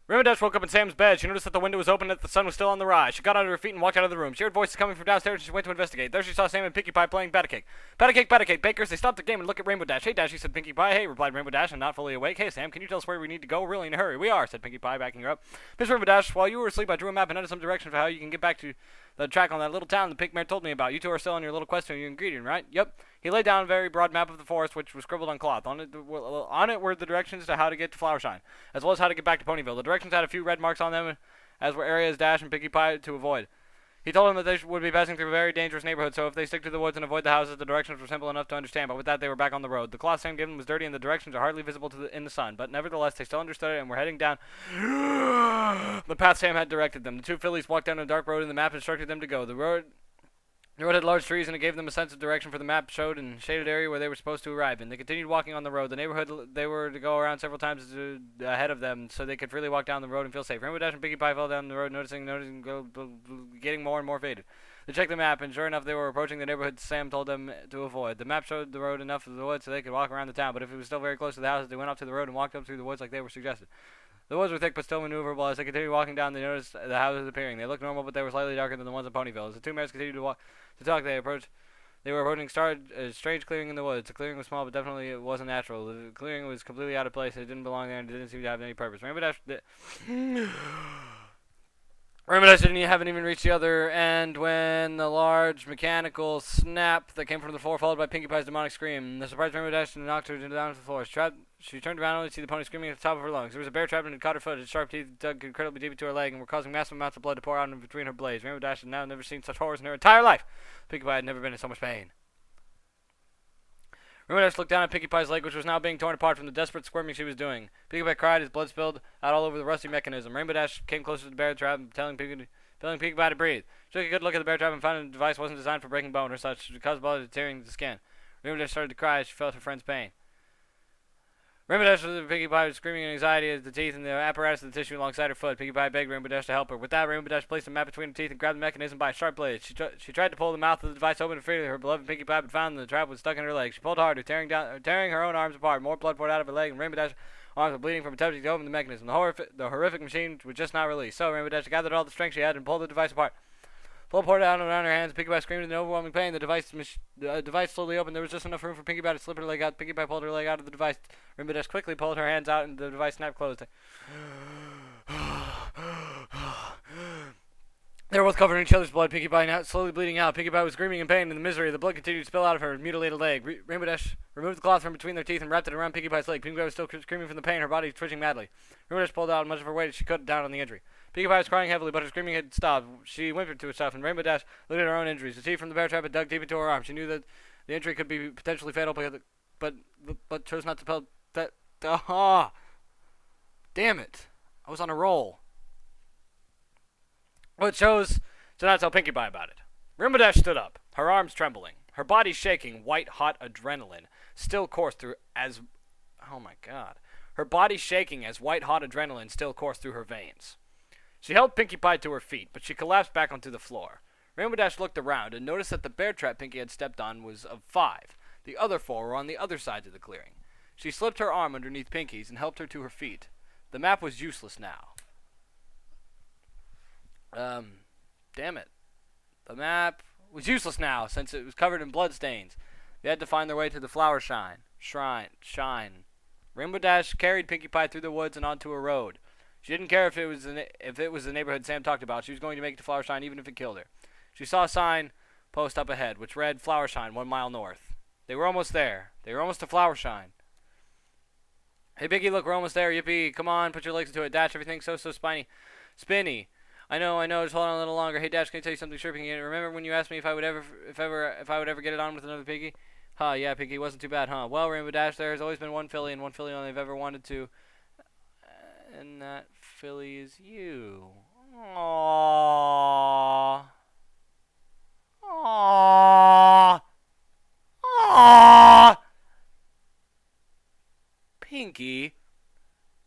Rainbow Dash woke up in Sam's bed. She noticed that the window was open and that the sun was still on the rise. She got out of her feet and walked out of the room. She heard voices coming from downstairs and she went to investigate. There she saw Sam and Pinkie Pie playing Batter Cake. Batter Cake, Batter Cake, bakers. They stopped the game and looked at Rainbow Dash. Hey, Dashy, said Pinkie Pie. Hey, replied Rainbow Dash, and not fully awake. Hey, Sam, can you tell us where we need to go? We're really in a hurry. We are, said Pinkie Pie, backing her up. Miss Rainbow Dash, while you were asleep, I drew a map and under some directions for how you can get back to the track on that little town the pink mare told me about. You two are still on your little quest for your ingredient, right? Yep. He laid down a very broad map of the forest, which was scribbled on cloth. On it were the directions to how to get to Flowershine, as well as how to get back to Ponyville. The directions had a few red marks on them, as were areas Dash and Pinkie Pie to avoid. He told them that they would be passing through a very dangerous neighborhood, so if they stick to the woods and avoid the houses, the directions were simple enough to understand. But with that, they were back on the road. The cloth Sam gave them was dirty, and the directions are hardly visible in the sun. But nevertheless, they still understood it and were heading down the path Sam had directed them. The two fillies walked down a dark road, and the map instructed them to go. The road had large trees, and it gave them a sense of direction, for the map showed a shaded area where they were supposed to arrive in. They continued walking on the road. The neighborhood they were to go around several times ahead of them, so they could freely walk down the road and feel safe. Rainbow Dash and Pinkie Pie fell down the road, getting more and more faded. They checked the map, and sure enough, they were approaching the neighborhood Sam told them to avoid. The map showed the road enough of the woods so they could walk around the town, but if it was still very close to the houses, they went up to the road and walked up through the woods like they were suggested. The woods were thick but still maneuverable. As they continued walking down, they noticed the houses appearing. They looked normal, but they were slightly darker than the ones in Ponyville. As the two mares continued to talk, they were approaching a strange clearing in the woods. The clearing was small, but definitely it wasn't natural. The clearing was completely out of place. It didn't belong there, and it didn't seem to have any purpose. Rainbow Dash haven't even reached the other end when the large mechanical snap that came from the floor, followed by Pinkie Pie's demonic scream. The surprised Rainbow Dash knocked her down to the floor. She turned around only to see the pony screaming at the top of her lungs. There was a bear trap and it caught her foot. Its sharp teeth dug incredibly deep into her leg and were causing massive amounts of blood to pour out in between her blades. Rainbow Dash had now never seen such horrors in her entire life. Pinkie Pie had never been in so much pain. Rainbow Dash looked down at Pinkie Pie's leg, which was now being torn apart from the desperate squirming she was doing. Pinkie Pie cried as blood spilled out all over the rusty mechanism. Rainbow Dash came closer to the bear trap, telling Pinkie Pie to breathe. She took a good look at the bear trap and found the device wasn't designed for breaking bone or such. It caused blood tearing the skin. Rainbow Dash started to cry as she felt her friend's pain. Rainbow Dash and Pinkie Pie was screaming in anxiety as the teeth and the apparatus of the tissue alongside her foot. Pinkie Pie begged Rainbow Dash to help her. With that, Rainbow Dash placed a map between her teeth and grabbed the mechanism by a sharp blade. She tried to pull the mouth of the device open to free her beloved Pinkie Pie, but found the trap was stuck in her leg. She pulled harder, tearing her own arms apart. More blood poured out of her leg, and Rainbow Dash's arms were bleeding from attempting to open the mechanism. The horrific machine was just not released. So Rainbow Dash gathered all the strength she had and pulled the device apart. Blood poured out around her hands. Pinkie Pie screamed in overwhelming pain. The device slowly opened. There was just enough room for Pinkie Pie to slip her leg out. Pinkie Pie pulled her leg out of the device. Rainbow Dash quickly pulled her hands out, and the device snapped closed. They were both covered in each other's blood. Pinkie Pie now slowly bleeding out. Pinkie Pie was screaming in pain and the misery. The blood continued to spill out of her mutilated leg. Rainbow Dash removed the cloth from between their teeth and wrapped it around Pinkie Pie's leg. Pinkie Pie was still screaming from the pain, her body twitching madly. Rainbow Dash pulled out much of her weight as she cut down on the injury. Pinkie Pie was crying heavily, but her screaming had stopped. She whimpered to herself, and Rainbow Dash looked at her own injuries. The teeth from the bear trap had dug deep into her arm. She knew that the injury could be potentially fatal, but chose not to tell that. Damn it! I was on a roll. Well, it chose to not tell Pinkie Pie about it. Rainbow Dash stood up, her arms trembling, her body shaking. White-hot adrenaline still coursed through as... Oh my god. Her body shaking as white-hot adrenaline still coursed through her veins. She held Pinkie Pie to her feet, but she collapsed back onto the floor. Rainbow Dash looked around and noticed that the bear trap Pinkie had stepped on was of 5. The other 4 were on the other sides of the clearing. She slipped her arm underneath Pinkie's and helped her to her feet. The map was useless now. Damn it. The map was useless now, since it was covered in bloodstains. They had to find their way to the Flowershine. Shine. Rainbow Dash carried Pinkie Pie through the woods and onto a road. She didn't care if it was the neighborhood Sam talked about. She was going to make it to Flowershine even if it killed her. She saw a sign post up ahead, which read Flowershine 1 mile north. They were almost there. They were almost to Flowershine. Hey, Pinkie, look, we're almost there. Yippee. Come on, put your legs into it. Dash, everything's so spinny. I know, just hold on a little longer. Hey, Dash, can I tell you something sure, Pinkie? Remember when you asked me if I would ever get it on with another Pinkie? Huh, yeah, Pinkie, wasn't too bad, huh? Well, Rainbow Dash, there has always been one filly, and one filly only I've ever wanted to. And that filly is you. Aww. Aww. Aww. Pinkie,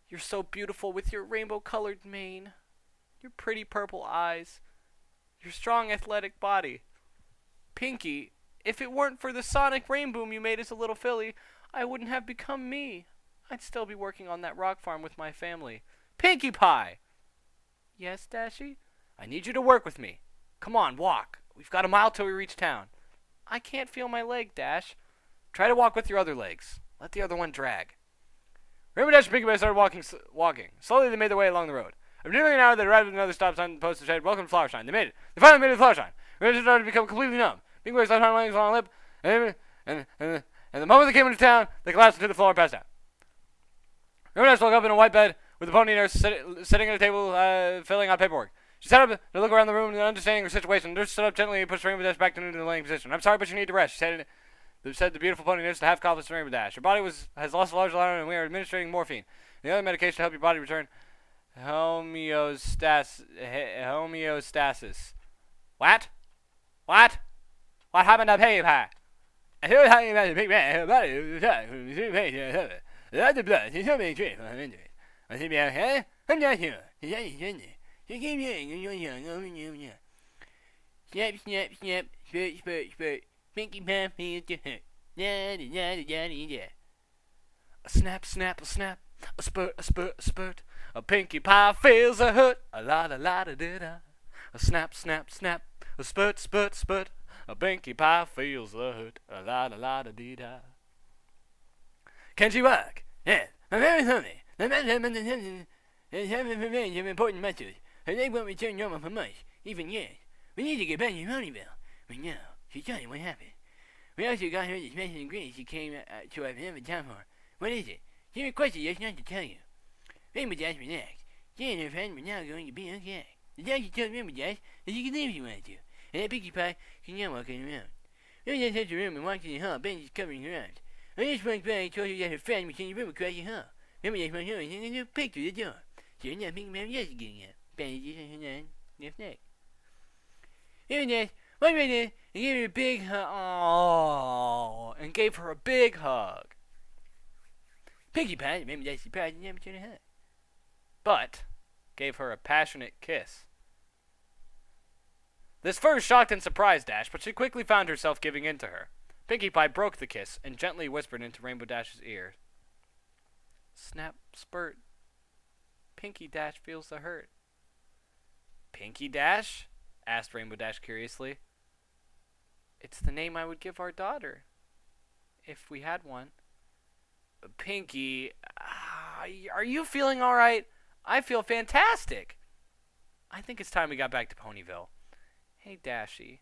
you're so beautiful with your rainbow-colored mane, your pretty purple eyes, your strong athletic body. Pinkie, if it weren't for the sonic rainboom you made as a little filly, I wouldn't have become me. I'd still be working on that rock farm with my family. Pinkie Pie! Yes, Dashie? I need you to work with me. Come on, walk. We've got a mile till we reach town. I can't feel my leg, Dash. Try to walk with your other legs. Let the other one drag. Rainbow Dash and Pinkie Pie started walking. Slowly they made their way along the road. After nearly an hour, they arrived at another stop sign posted said, "Welcome to Flower Shine." They made it. They finally made it to Flower Shine. Rainbow Dash started to become completely numb. Pinkie Pie started legs on her lip, and the moment they came into town, they collapsed into the floor and passed out. Rainbow Dash woke up in a white bed with the pony nurse sitting at a table filling out paperwork. She sat up to look around the room and understanding her situation. The nurse stood up gently and pushed Rainbow Dash back into the laying position. "I'm sorry, but you need to rest," said the beautiful pony nurse to half confidence Rainbow Dash. "Your body has lost a large amount, and we are administering morphine and the other medication to help your body return homeostasis." What? What? What happened to Pinkie Pie? I heard how you big man. Her body was the blood. She's coming straight from her injuries. I see me okay? I'm not here. She came here. Snap, snap, snap. Spurt, spurt, spurt. Pinkie Pie feels the hurt. Yada, yada, yada, yada. A snap, snap, a snap. A spurt, a spurt, a spurt. A Pinkie Pie feels a hurt. A la da la da da da. A snap, snap, snap. A spurt, spurt, spurt. A Pinkie Pie feels the hurt. A la da la da dee da. Can she walk? Yes. I'm very sorry. Have important messages. Her leg won't return normal for months, even years. We need to get back to Ponyville. But no, she's telling what happened. We also got her the special ingredient she came to have never time for. What is it? She requested us not to tell you. Rainbow Dash relaxed. She and her friend were now going to be okay. The doctor told Rainbow Dash that she could leave if she wanted to, and that Pinkie Pie can now walk around. Rainbow Dash left the room and walked in the hall, bandages covering her arms. Her nurse walked by and told her that her friend was in the room across the hall. Rainbow Dash went home and hung a little picture at the door. Sure enough, Pinkie Pie was just getting up. Bandages on her left neck. Rainbow Dash walked right in and gave her a big hug. Aww, and gave her a big hug. Pinkie Pie, Rainbow Dash surprised and never turned a hug. But gave her a passionate kiss. This first shocked and surprised Dash, but she quickly found herself giving in to her. Pinkie Pie broke the kiss and gently whispered into Rainbow Dash's ear. Snap, spurt. Pinkie Dash feels the hurt. Pinkie Dash? Asked Rainbow Dash curiously. It's the name I would give our daughter, if we had one. Pinkie, are you feeling alright? I feel fantastic. I think it's time we got back to Ponyville. Hey, Dashie.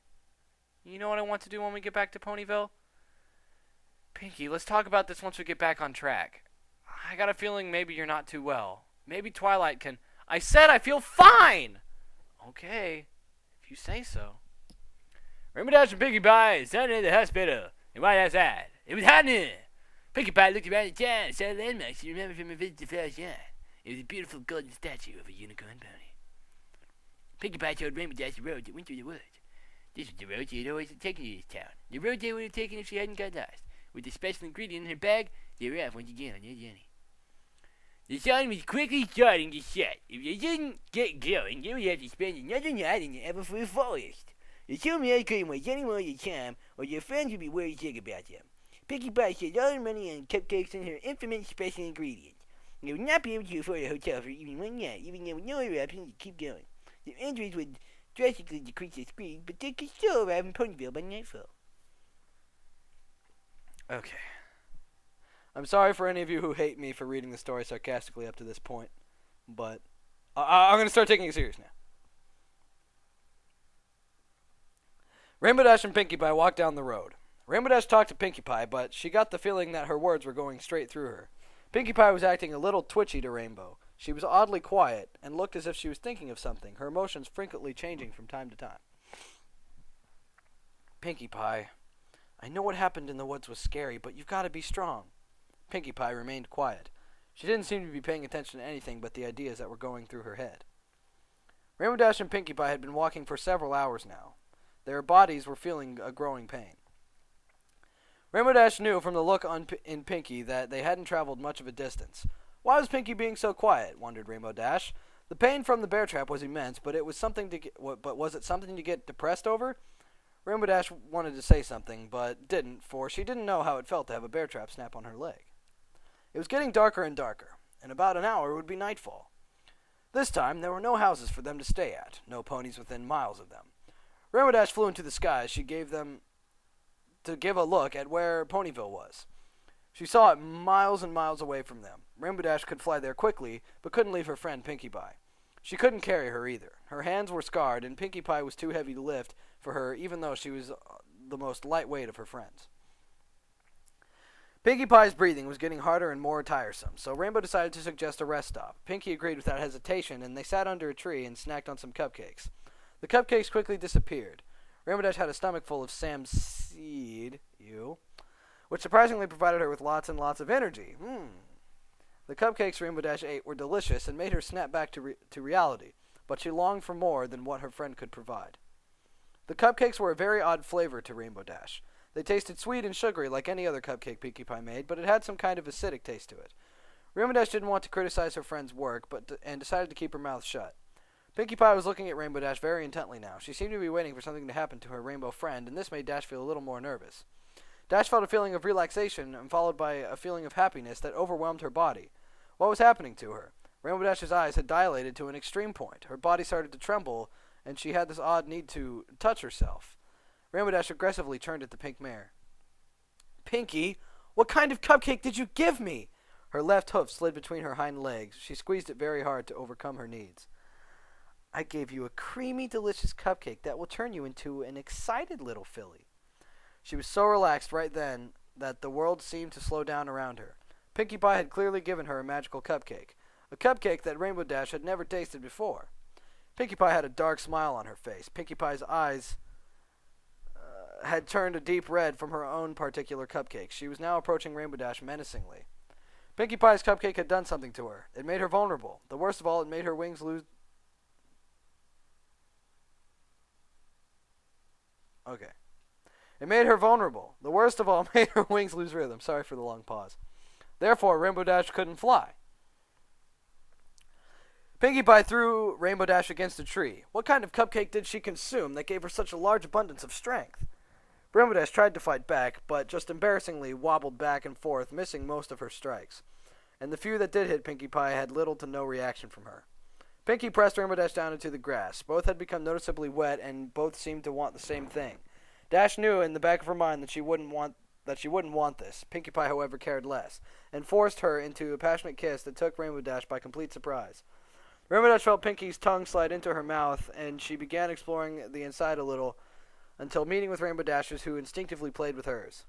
You know what I want to do when we get back to Ponyville? Pinkie, let's talk about this once we get back on track. I got a feeling maybe you're not too well. Maybe Twilight can... I said I feel fine! Okay, if you say so. Rainbow Dash and Pinkie Pie started at the hospital. And while outside, it was hot in there. Pinkie Pie looked around the town and saw landmarks she remembered from her visit to Flower Shine. It was a beautiful golden statue of a unicorn pony. Pinkie Pie told Rainbow Dash the road that went through the woods. This was the road she had always taken to this town. The road they would have taken if she hadn't got lost. With the special ingredient in her bag, they were off once again on their journey. The sun was quickly starting to set. If you didn't get going, you would have to spend another night in the Everfree Forest. The two men couldn't waste any more of your time, or your friends would be worried sick about them. Pinkie Pie spent all her money on cupcakes and her infamous special ingredient. They would not be able to afford a hotel for even one night, even though with no other option to keep going. Their injuries would drastically decrease their speed, but they could still arrive in Ponyville by nightfall. Okay. I'm sorry for any of you who hate me for reading the story sarcastically up to this point, but I'm going to start taking it serious now. Rainbow Dash and Pinkie Pie walked down the road. Rainbow Dash talked to Pinkie Pie, but she got the feeling that her words were going straight through her. Pinkie Pie was acting a little twitchy to Rainbow. She was oddly quiet and looked as if she was thinking of something, her emotions frequently changing from time to time. Pinkie Pie, I know what happened in the woods was scary, but you've got to be strong. Pinkie Pie remained quiet. She didn't seem to be paying attention to anything but the ideas that were going through her head. Rainbow Dash and Pinkie Pie had been walking for several hours now. Their bodies were feeling a growing pain. Rainbow Dash knew from the look in Pinkie that they hadn't traveled much of a distance. Why was Pinkie being so quiet? Wondered Rainbow Dash. The pain from the bear trap was immense, but was it something to get depressed over? Rainbow Dash wanted to say something, but didn't, for she didn't know how it felt to have a bear trap snap on her leg. It was getting darker and darker. In about an hour it would be nightfall. This time, there were no houses for them to stay at, no ponies within miles of them. Rainbow Dash flew into the sky as she gave them to give a look at where Ponyville was. She saw it miles and miles away from them. Rainbow Dash could fly there quickly, but couldn't leave her friend Pinkie Pie. She couldn't carry her either. Her hands were scarred, and Pinkie Pie was too heavy to lift for her, even though she was the most lightweight of her friends. Pinkie Pie's breathing was getting harder and more tiresome, so Rainbow decided to suggest a rest stop. Pinkie agreed without hesitation, and they sat under a tree and snacked on some cupcakes. The cupcakes quickly disappeared. Rainbow Dash had a stomach full of Sam's seed, which surprisingly provided her with lots and lots of energy. The cupcakes Rainbow Dash ate were delicious and made her snap back to reality, but she longed for more than what her friend could provide. The cupcakes were a very odd flavor to Rainbow Dash. They tasted sweet and sugary like any other cupcake Pinkie Pie made, but it had some kind of acidic taste to it. Rainbow Dash didn't want to criticize her friend's work, and decided to keep her mouth shut. Pinkie Pie was looking at Rainbow Dash very intently now. She seemed to be waiting for something to happen to her rainbow friend, and this made Dash feel a little more nervous. Dash felt a feeling of relaxation, followed by a feeling of happiness that overwhelmed her body. What was happening to her? Rainbow Dash's eyes had dilated to an extreme point. Her body started to tremble, and she had this odd need to touch herself. Rainbow Dash aggressively turned at the pink mare. "Pinkie, what kind of cupcake did you give me?" Her left hoof slid between her hind legs. She squeezed it very hard to overcome her needs. "I gave you a creamy, delicious cupcake that will turn you into an excited little filly." She was so relaxed right then that the world seemed to slow down around her. Pinkie Pie had clearly given her a magical cupcake, a cupcake that Rainbow Dash had never tasted before. Pinkie Pie had a dark smile on her face. Pinkie Pie's eyes had turned a deep red from her own particular cupcake. She was now approaching Rainbow Dash menacingly. Pinkie Pie's cupcake had done something to her. It made her vulnerable. The worst of all, it made her wings lose... Okay. It made her vulnerable. The worst of all, made her wings lose rhythm. Sorry for the long pause. Therefore, Rainbow Dash couldn't fly. Pinkie Pie threw Rainbow Dash against a tree. What kind of cupcake did she consume that gave her such a large abundance of strength? Rainbow Dash tried to fight back, but just embarrassingly wobbled back and forth, missing most of her strikes. And the few that did hit Pinkie Pie had little to no reaction from her. Pinkie pressed Rainbow Dash down into the grass. Both had become noticeably wet, and both seemed to want the same thing. Dash knew in the back of her mind that she wouldn't want this. Pinkie Pie, however, cared less, and forced her into a passionate kiss that took Rainbow Dash by complete surprise. Rainbow Dash felt Pinkie's tongue slide into her mouth, and she began exploring the inside a little, until meeting with Rainbow Dash's, who instinctively played with hers.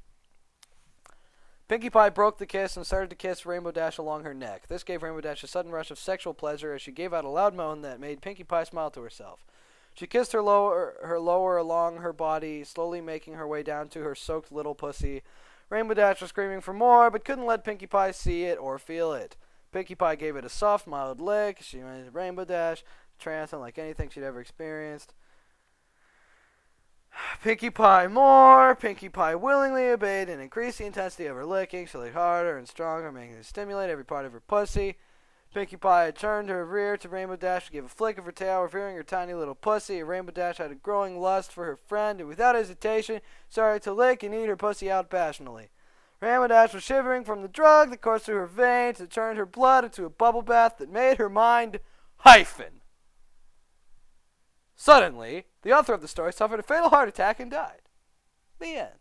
Pinkie Pie broke the kiss and started to kiss Rainbow Dash along her neck. This gave Rainbow Dash a sudden rush of sexual pleasure as she gave out a loud moan that made Pinkie Pie smile to herself. She kissed her lower along her body, slowly making her way down to her soaked little pussy. Rainbow Dash was screaming for more, but couldn't let Pinkie Pie see it or feel it. Pinkie Pie gave it a soft, mild lick. She made Rainbow Dash trance unlike anything she'd ever experienced. Pinkie Pie more. Pinkie Pie willingly obeyed and increased the intensity of her licking. She licked harder and stronger, making it stimulate every part of her pussy. Pinkie Pie had turned her rear to Rainbow Dash to give a flick of her tail, revealing her tiny little pussy. Rainbow Dash had a growing lust for her friend, and without hesitation, started to lick and eat her pussy out passionately. Rainbow Dash was shivering from the drug that coursed through her veins. It turned her blood into a bubble bath that made her mind hyphen. Suddenly, the author of the story suffered a fatal heart attack and died. The end.